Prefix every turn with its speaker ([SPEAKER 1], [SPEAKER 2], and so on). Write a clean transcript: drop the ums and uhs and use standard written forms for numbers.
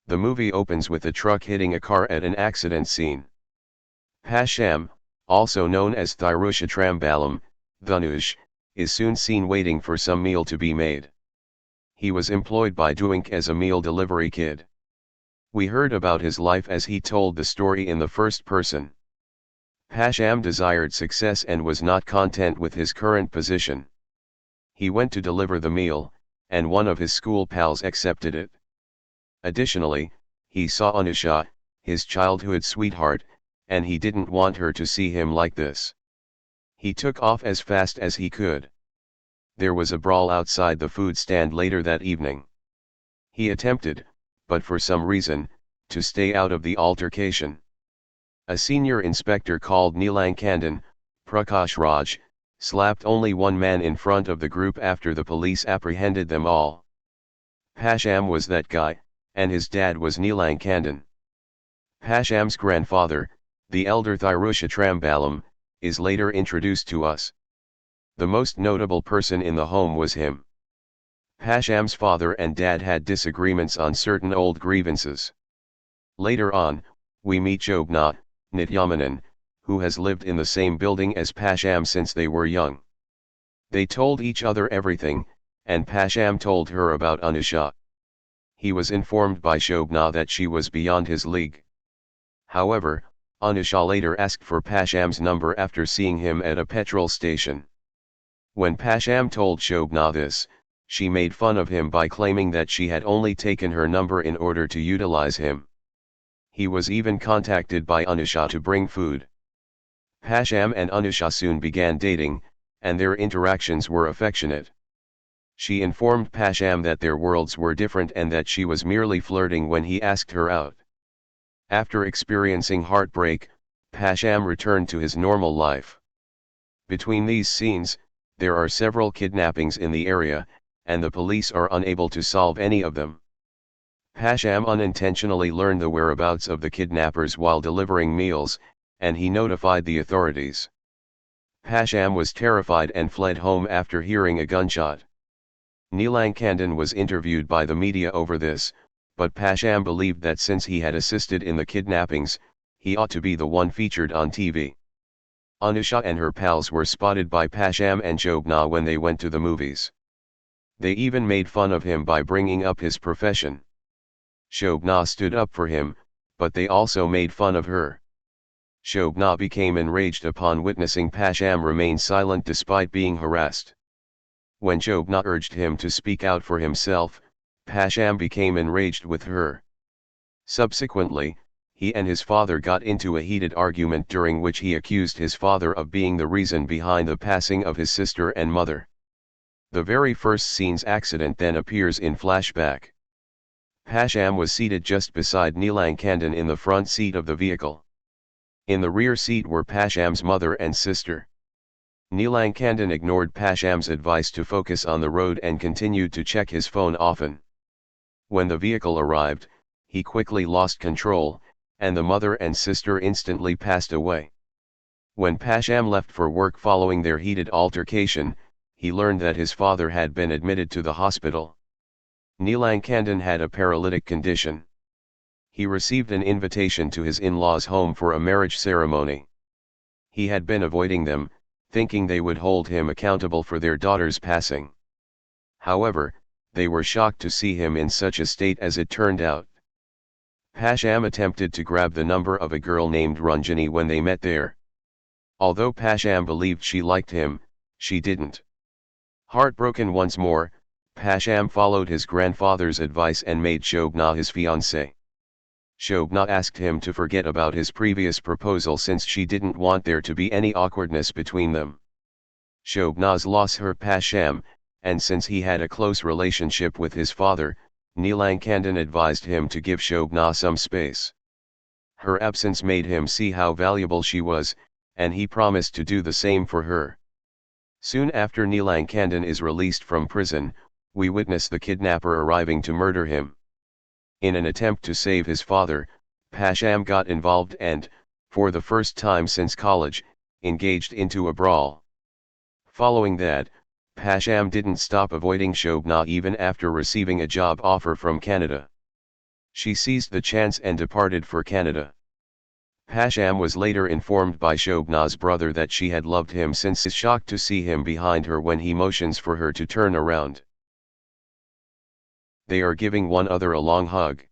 [SPEAKER 1] The movie opens with a truck hitting a car at an accident scene. Pasham, also known as Thiruchitrambalam, Dhanush, is soon seen waiting for some meal to be made. He was employed by Duink as a meal delivery kid. We heard about his life as he told the story in the first person. Pasham desired success and was not content with his current position. He went to deliver the meal, and one of his school pals accepted it. Additionally, he saw Anusha, his childhood sweetheart, and he didn't want her to see him like this. He took off as fast as he could. There was a brawl outside the food stand later that evening. He attempted, but for some reason, to stay out of the altercation. A senior inspector called Nilankandan, Prakash Raj, slapped only one man in front of the group after the police apprehended them all. Pasham was that guy, and his dad was Nilankandan. Pasham's grandfather, the elder Thiruchitrambalam, is later introduced to us. The most notable person in the home was him. Pasham's father and dad had disagreements on certain old grievances. Later on, we meet Shobana, Nithya Menen, who has lived in the same building as Pasham since they were young. They told each other everything, and Pasham told her about Anusha. He was informed by Shobana that she was beyond his league. However, Anusha later asked for Pasham's number after seeing him at a petrol station. When Pasham told Shobana this, she made fun of him by claiming that she had only taken her number in order to utilize him. He was even contacted by Anusha to bring food. Pasham and Anusha soon began dating, and their interactions were affectionate. She informed Pasham that their worlds were different and that she was merely flirting when he asked her out. After experiencing heartbreak, Pasham returned to his normal life. Between these scenes, there are several kidnappings in the area, and the police are unable to solve any of them. Pasham unintentionally learned the whereabouts of the kidnappers while delivering meals, and he notified the authorities. Pasham was terrified and fled home after hearing a gunshot. Nilankandan was interviewed by the media over this, but Pasham believed that since he had assisted in the kidnappings, he ought to be the one featured on TV. Anusha and her pals were spotted by Pasham and Shobana when they went to the movies. They even made fun of him by bringing up his profession. Shobana stood up for him, but they also made fun of her. Shobana became enraged upon witnessing Pasham remain silent despite being harassed. When Shobana urged him to speak out for himself, Pasham became enraged with her. Subsequently, he and his father got into a heated argument during which he accused his father of being the reason behind the passing of his sister and mother. The very first scene's accident then appears in flashback. Pasham was seated just beside Nilankandan in the front seat of the vehicle. In the rear seat were Pasham's mother and sister. Nilankandan ignored Pasham's advice to focus on the road and continued to check his phone often. When the vehicle arrived, he quickly lost control, and the mother and sister instantly passed away. When Pasham left for work following their heated altercation, he learned that his father had been admitted to the hospital. Nilankandan had a paralytic condition. He received an invitation to his in-laws' home for a marriage ceremony. He had been avoiding them, thinking they would hold him accountable for their daughter's passing. However, they were shocked to see him in such a state as it turned out. Pasham attempted to grab the number of a girl named Ranjani when they met there. Although Pasham believed she liked him, she didn't. Heartbroken once more, Pasham followed his grandfather's advice and made Shobana his fiancée. Shobana asked him to forget about his previous proposal since she didn't want there to be any awkwardness between them. Shobana's loss hurt Pasham, and since he had a close relationship with his father, Nilankandan advised him to give Shobana some space. Her absence made him see how valuable she was, and he promised to do the same for her. Soon after Nilankandan is released from prison, we witness the kidnapper arriving to murder him. In an attempt to save his father, Pasham got involved and, for the first time since college, engaged into a brawl. Following that, Pasham didn't stop avoiding Shobana even after receiving a job offer from Canada. She seized the chance and departed for Canada. Pasham was later informed by Shobana's brother that she had loved him since is shocked to see him behind her when he motions for her to turn around. They are giving one other a long hug.